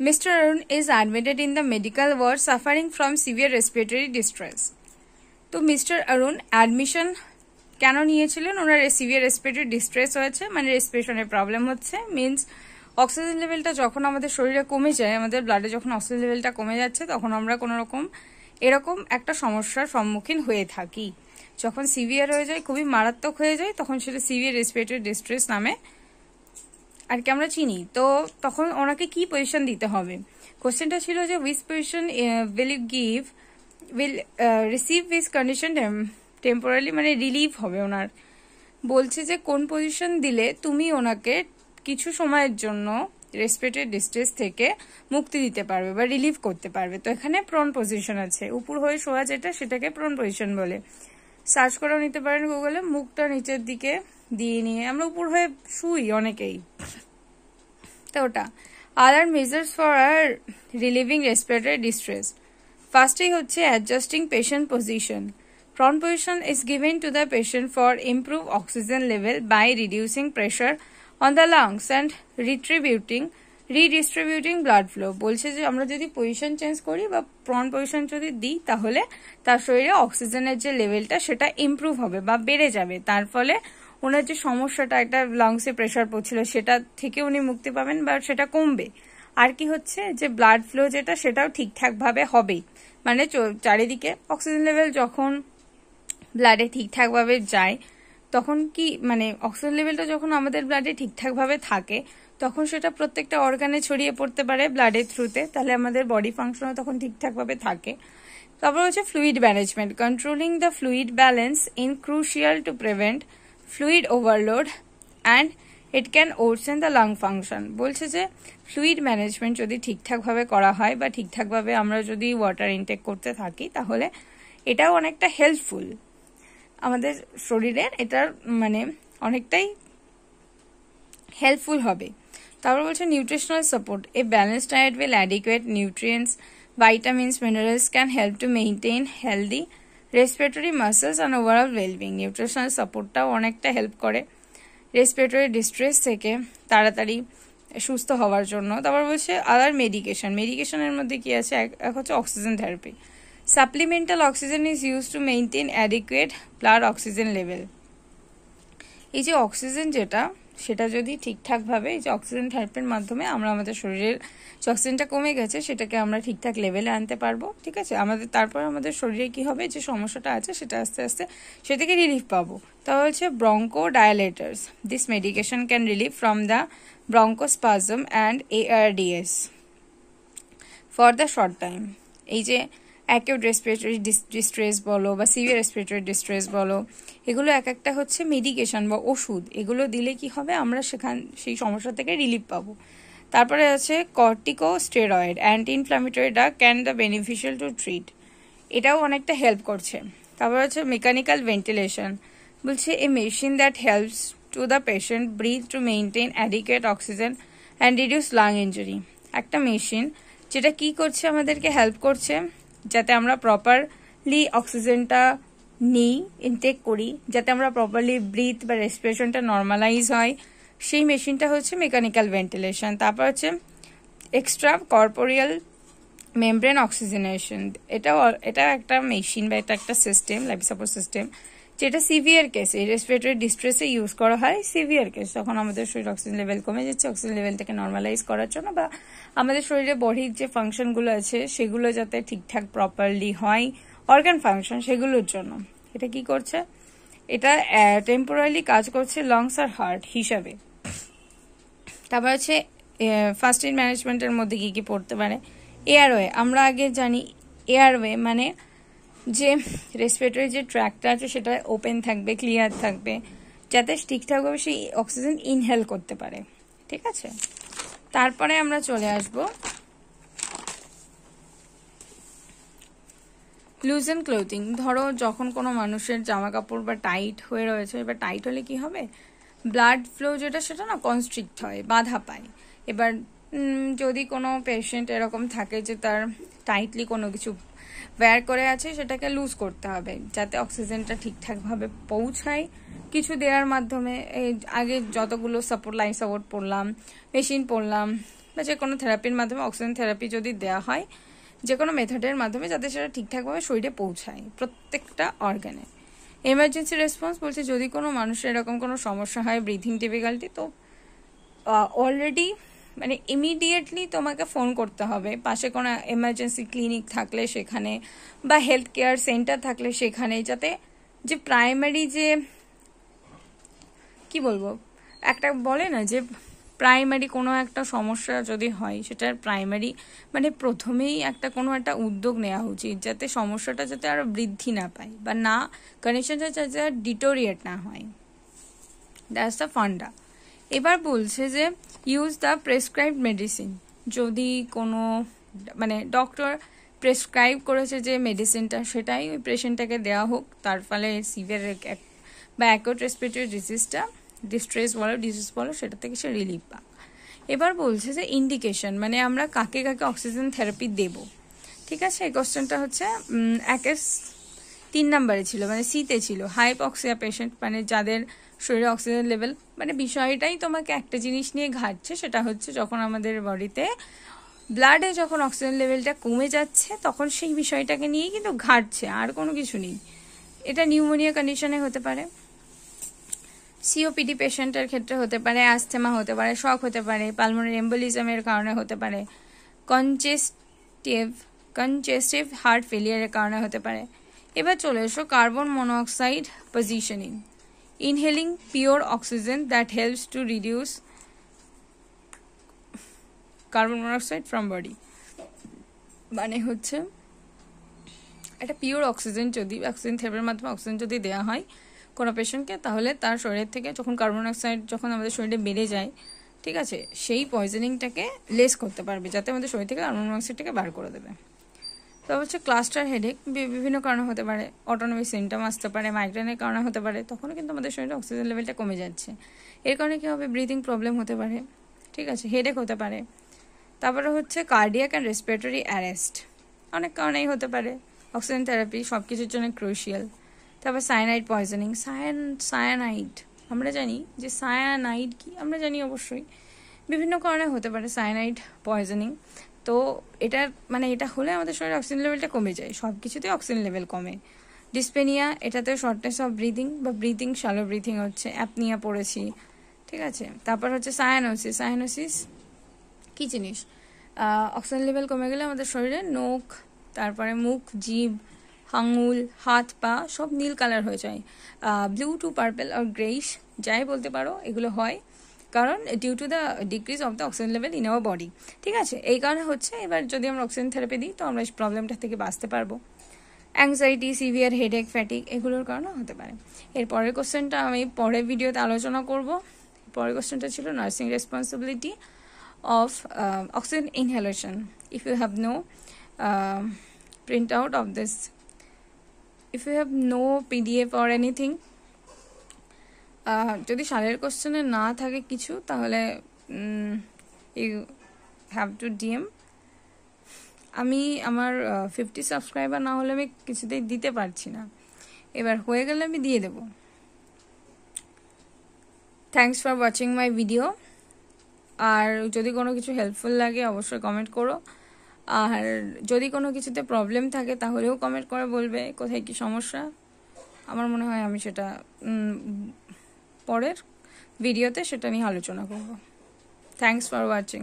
Mr. Arun is admitted in the medical ward suffering from severe respiratory distress. তো mister অরুণ admission কেন নিয়েছিলেন? ওনার severe respiratory distress হয়েছে, মানে রেসপিরেশনের problem হচ্ছে, means oxygen লেভেলটা যখন আমাদের শরীরে কমে যায়, আমাদের ব্লাডে যখন অক্সিজেন লেভেলটা কমে যাচ্ছে, তখন আমরা কোনো রকম এরকম একটা সমস্যার সম্মুখীন হয়ে থাকি। যখন সিভিয়ার হয়ে যায়, খুবই মারাত্মক হয়ে যায়, তখন সেটা সিভিয়ার রেসপিরেটরি ডিস্ট্রেস নামে আর কি আমরা চিনি। তো তখন ওনাকে কি পজিশন দিতে হবে? কোশ্চেনটা ছিল যে which position will receive this condition temporarily, মানে রিলিভ হবে ওনার। বলছে যে কোন পজিশন দিলে তুমি ওনাকে কিছু সময়ের জন্য রেসপিরেটরি ডিস্ট্রেস থেকে মুক্তি দিতে পারবে বা রিলিভ করতে পারবে। তো এখানে প্রন পজিশন আছে, উপর হয়ে শোয়া যেটা, সেটাকে প্রন পজিশন বলে। সার্চ করেও নিতে পারেন গুগলে, মুখটা নিচের দিকে দিয়ে নিয়ে আমরা উপর হয়ে শুই অনেকেই। তো ওটা other measures for relieving respiratory distress, ফার্স্টেই হচ্ছে adjusting patient position. Prone position is given to the patient for improve oxygen level by reducing pressure on the lungs and redistributing blood flow. বলছে যে আমরা যদি পজিশন চেঞ্জ করি বা prawn position যদি দিই, তাহলে তার শরীরে অক্সিজেনের যে লেভেলটা সেটা ইমপ্রুভ হবে বা বেড়ে যাবে। তার ফলে ওনার যে সমস্যাটা, একটা লাংসে প্রেশার পড়ছিল, সেটা থেকে উনি মুক্তি পাবেন বা সেটা কমবে। আর কি হচ্ছে যে ব্লাড ফ্লো যেটা, সেটাও ঠিকঠাক ভাবে হবে, মানে চারিদিকে অক্সিজেন লেভেল যখন ব্লাডে ঠিকঠাক ভাবে যায়, তখন কি মানে অক্সিজেন লেভেলটা যখন আমাদের ব্লাডে ঠিকঠাক ভাবে থাকে, তখন সেটা প্রত্যেকটা অর্গানে ছড়িয়ে পড়তে পারে ব্লাডের থ্রুতে, তাহলে আমাদের বডি ফাংশনও তখন ঠিকঠাক ভাবে থাকে। তারপর হচ্ছে fluid management, controlling the fluid balance in crucial to prevent fluid overload and it can worsen the lung function. বলছে যে ফ্লুইড ম্যানেজমেন্ট যদি ঠিকঠাকভাবে করা হয় বা ঠিকঠাকভাবে আমরা যদি ওয়াটার ইনটেক করতে থাকি, তাহলে এটাও অনেকটা হেল্পফুল আমাদের শরীরের, এটার মানে অনেকটাই হেল্পফুল হবে। তারপর বলছে nutritional support, A balanced diet with adequate nutrients, vitamins, minerals can help to maintain healthy respiratory muscles and overall well-being. Nutritional সাপোর্টটাও অনেকটা হেল্প করে রেসপিরেটরি ডিস্ট্রেস থেকে তাড়াতাড়ি সুস্থ হওয়ার জন্য। তারপর বলছে আদার মেডিকেশন, মেডিকেশনের মধ্যে কি আছে? এক হচ্ছে oxygen therapy. Supplemental oxygen is use to maintain adequate blood oxygen level. এই যে অক্সিজেন যেটা, সেটা যদি ঠিকঠাকভাবে এই যে অক্সিজেন থেরাপির মাধ্যমে আমরা আমাদের শরীরের যে অক্সিজেনটা কমে গেছে, সেটাকে আমরা ঠিকঠাক লেভেলে আনতে পারবো। ঠিক আছে, তারপর আমাদের শরীরে কি হবে, যে সমস্যাটা আছে সেটা আস্তে আস্তে সে থেকে রিলিফ পাবো। তা হচ্ছে bronchodilators, this medication can relieve from the bronchospasm and ARDS for the short time. এই যে অ্যাকিউট রেসপিরেটরি ডিস্ট্রেস বলো বা সিভিয়ার রেসপিরেটরি ডিস্ট্রেস বলো, এগুলো এক একটা হচ্ছে মেডিকেশন বা ওষুধ। এগুলো দিলে কি হবে, আমরা সেই সমস্যা থেকে রিলিফ পাবো। তারপরে আছে corticosteroid, anti inflammatory drug can the beneficial to treat, এটাও অনেকটা হেল্প করছে। তারপর হচ্ছে মেকানিক্যাল ভেন্টিলেশন, বলছে a machine that helps to the patient breathe to maintain adequate oxygen and reduce lung injury. একটা মেশিন যেটা কি করছে, আমাদেরকে হেল্প করছে যাতে আমরা প্রপারলি অক্সিজেনটা নিই, ইনটেক করি, যাতে আমরা প্রপারলি ব্রিথ বা রেসপিরেশনটা নর্মালাইজ হয়, সেই মেশিনটা হচ্ছে মেকানিক্যাল ভেন্টিলেশন। তারপর হচ্ছে এক্সট্রা কর্পোরিয়াল মেমব্রেন অক্সিজেনেশন, এটা একটা মেশিন বা এটা একটা সিস্টেম, লাইফ সাপোর্ট সিস্টেম, যেটা সিভিয়ার কেসে রেসপিরেটরি ডিস্ট্রেসে ইউজ করা হয়। সিভিয়ার কেস যখন আমাদের শরীরে অক্সিজেন লেভেল কমে যাচ্ছে, অক্সিজেন লেভেলটাকে নর্মালাইজ করার জন্য, বা আমাদের শরীরে বডির যে ফাংশনগুলো আছে সেগুলো যাতে ঠিকঠাক প্রপারলি হয়, অর্গান ফাংশন, সেগুলোর জন্য এটা কি করছে, এটা টেম্পোরারি কাজ করছে লাংস আর হার্ট হিসাবে। তারপর হচ্ছে ফার্স্ট এইড ম্যানেজমেন্টের মধ্যে কি কি পড়তে পারে? এয়ারওয়ে, আমরা আগে জানি এয়ারওয়ে মানে যে রেসপিরেটরি যে ট্র্যাকটা আছে সেটা ওপেন থাকবে, ক্লিয়ার থাকবে, যাতে ঠিকঠাকভাবে সেই অক্সিজেন ইনহেল করতে পারে। ঠিক আছে, তারপরে আমরা চলে আসব লুজেন ক্লোথিং। ধরো যখন কোনো মানুষের জামা কাপড় বা টাইট হয়ে রয়েছে, এবার টাইট হলে কি হবে, ব্লাড ফ্লো যেটা সেটা না কনস্ট্রিক্ট হয়, বাধা পায়। এবার যদি কোনো পেশেন্ট এরকম থাকে যে তার টাইটলি কোনো কিছু ওয়্যার করে আছে, সেটাকে লুজ করতে হবে যাতে অক্সিজেনটা ঠিকঠাকভাবে পৌঁছায় কিছু দেওয়ার মাধ্যমে। আগে যতগুলো সাপোর্ট, লাইফ সাপোর্ট পড়লাম, মেশিন পড়লাম, বা যে কোনো থেরাপির মাধ্যমে অক্সিজেন থেরাপি যদি দেওয়া হয়, যে কোনো মেথডের মাধ্যমে, যাতে সেটা ঠিকঠাকভাবে শরীরে পৌঁছায় প্রত্যেকটা অর্গানে। এমার্জেন্সি রেসপন্স বলছে যদি কোনো মানুষের এরকম কোনো সমস্যা হয়, ব্রিথিং ডিফিকাল্টি, তো অলরেডি মানে ইমিডিয়েটলি তোমাকে ফোন করতে হবে পাশে কোনো এমার্জেন্সি ক্লিনিক থাকলে সেখানে, বা হেলথ কেয়ার সেন্টার থাকলে সেখানে, যাতে যে প্রাইমারি যে কি বলবো, একটা বলে না যে প্রাইমারি কোনো একটা সমস্যা যদি হয়, সেটার প্রাইমারি মানে প্রথমেই একটা কোনো একটা উদ্যোগ নেওয়া উচিত, যাতে সমস্যাটা যাতে আরো বৃদ্ধি না পায় বা না, কন্ডিশনটা যাতে ডিটোরিয়েট না হয়। দ্যাটস দ্য ফান্ডা। এবার বলছে যে ইউজ দ্য প্রেসক্রাইবড মেডিসিন। যদি কোনো মানে ডক্টর প্রেসক্রাইব করেছে যে মেডিসিনটা, সেটাই ওই পেশেন্টটাকে দেওয়া হোক, তার ফলে সিভিয়ার বা অ্যাকুট রেসপিরেটরি ডিস্ট্রেস বলো, ডিজিজ বলো, সেটা থেকে সে রিলিফ পাক। এবার বলছে যে ইন্ডিকেশন, মানে আমরা কাকে কাকে অক্সিজেন থেরাপি দেব। ঠিক আছে, এই কোশ্চেনটা হচ্ছে 3 নম্বরে ছিল, মানে সিতে ছিল, হাইপক্সিয়া পেশেন্ট, মানে যাদের শরীরে অক্সিজেন লেভেল, মানে বিষয়টাই তোমাকে একটা জিনিস নিয়ে ঘাটছে, সেটা হচ্ছে যখন আমাদের বডিতে ব্লাডে যখন অক্সিজেন লেভেলটা কমে যাচ্ছে, তখন সেই বিষয়টাকে নিয়েই কিন্তু ঘাটছে, আর কোনো কিছু নেই। এটা নিউমোনিয়া কন্ডিশনে হতে পারে, সিওপিডি পেশেন্টের ক্ষেত্রে হতে পারে, অ্যাস্থেমা হতে পারে, শক হতে পারে, পালমোনারি এম্বোলিজমের কারণে হতে পারে, কনজেস্টিভ হার্ট ফেলিয়ারের কারণে হতে পারে। এবার চলে এসো carbon monoxide positioning. Inhaling pure oxygen that helps to reduce carbon monoxide from body. মানে হচ্ছে একটা পিওর অক্সিজেন, যদি অক্সিজেন থেরাপির মাধ্যমে অক্সিজেন যদি দেওয়া হয় কোনো পেশেন্টকে, তাহলে তার শরীর থেকে যখন কার্বন মনোঅক্সাইড যখন আমাদের শরীরে বেড়ে যায়, ঠিক আছে, সেই পয়জনিংটাকে লেস করতে পারবে, যাতে আমাদের শরীর থেকে কার্বন মনোঅক্সাইডটাকে বার করে দেবে। তো হচ্ছে ক্লাস্টার হেডেক বিভিন্ন কারণে হতে পারে, অটোনমিক সিমটম আসতে পারে, মাইগ্রেনের কারণে হতে পারে, তখনও কিন্তু আমাদের শরীরে অক্সিজেন লেভেলটা কমে যাচ্ছে। এর কারণে কী হবে, ব্রিথিং প্রবলেম হতে পারে, ঠিক আছে, হেডেক হতে পারে। তারপরে হচ্ছে কার্ডিয়াক অ্যান্ড রেসপিরেটরি অ্যারেস্ট, অনেক কারণেই হতে পারে। অক্সিজেন থেরাপি সব কিছুর জন্য ক্রুশিয়াল। তারপর সায়ানাইড পয়জনিং, সায়ানাইড আমরা জানি যে সায়ানাইড কি, আমরা জানি অবশ্যই, বিভিন্ন কারণে হতে পারে সায়ানাইড পয়জনিং। তো এটার মানে এটা হলে আমাদের শরীরে অক্সিজেন লেভেলটা কমে যায়, সব কিছুতেই অক্সিজেন লেভেল কমে। ডিসপেনিয়া, এটাতে শর্টনেস অফ ব্রিদিং বা ব্রিদিং শ্যালো ব্রিথিং হচ্ছে, অ্যাপনিয়া পড়েছি, ঠিক আছে। তারপর হচ্ছে সায়ানোসিস কি জিনিস, অক্সিজেন লেভেল কমে গেলে আমাদের শরীরে নখ, তারপরে মুখ, জিভ, আঙুল, হাত, পা সব নীল কালার হয়ে যায়, ব্লু টু পার্পল আর গ্রেইশ যাই বলতে পারো, এগুলো হয় কারণ due to the decrease of the oxygen level in our body. ঠিক আছে, এই কারণে হচ্ছে। এবার যদি আমরা অক্সিজেন থেরাপি দিই, তো আমরা এই প্রবলেমটা থেকে বাঁচতে পারবো। অ্যাংজাইটি, সিভিয়ার হেডেক, ফ্যাটিক, এগুলোর কারণে হতে পারে। এর পরের কোশ্চেনটা আমি পরের ভিডিওতে আলোচনা করব। পরের কোশ্চেনটা ছিল nursing responsibility of oxygen inhalation. If you have no printout of this, if you have no PDF or anything, যদি সালের কোশ্চেনে না থাকে কিছু, তাহলে you have to DM. আমি আমার 50 সাবস্ক্রাইবার না হলে আমি কিছুতেই দিতে পারছি না, এবার হয়ে গেলে আমি দিয়ে দেব। Thanks for watching my video. আর যদি কোনো কিছু হেল্পফুল লাগে অবশ্যই কমেন্ট করো, আর যদি কোনো কিছুতে প্রবলেম থাকে তাহলেও কমেন্ট করে বলবে কোথায় কি সমস্যা। আমার মনে হয় আমি সেটা পরের ভিডিওতে সেটা নিয়ে আলোচনা করব। Thanks for watching.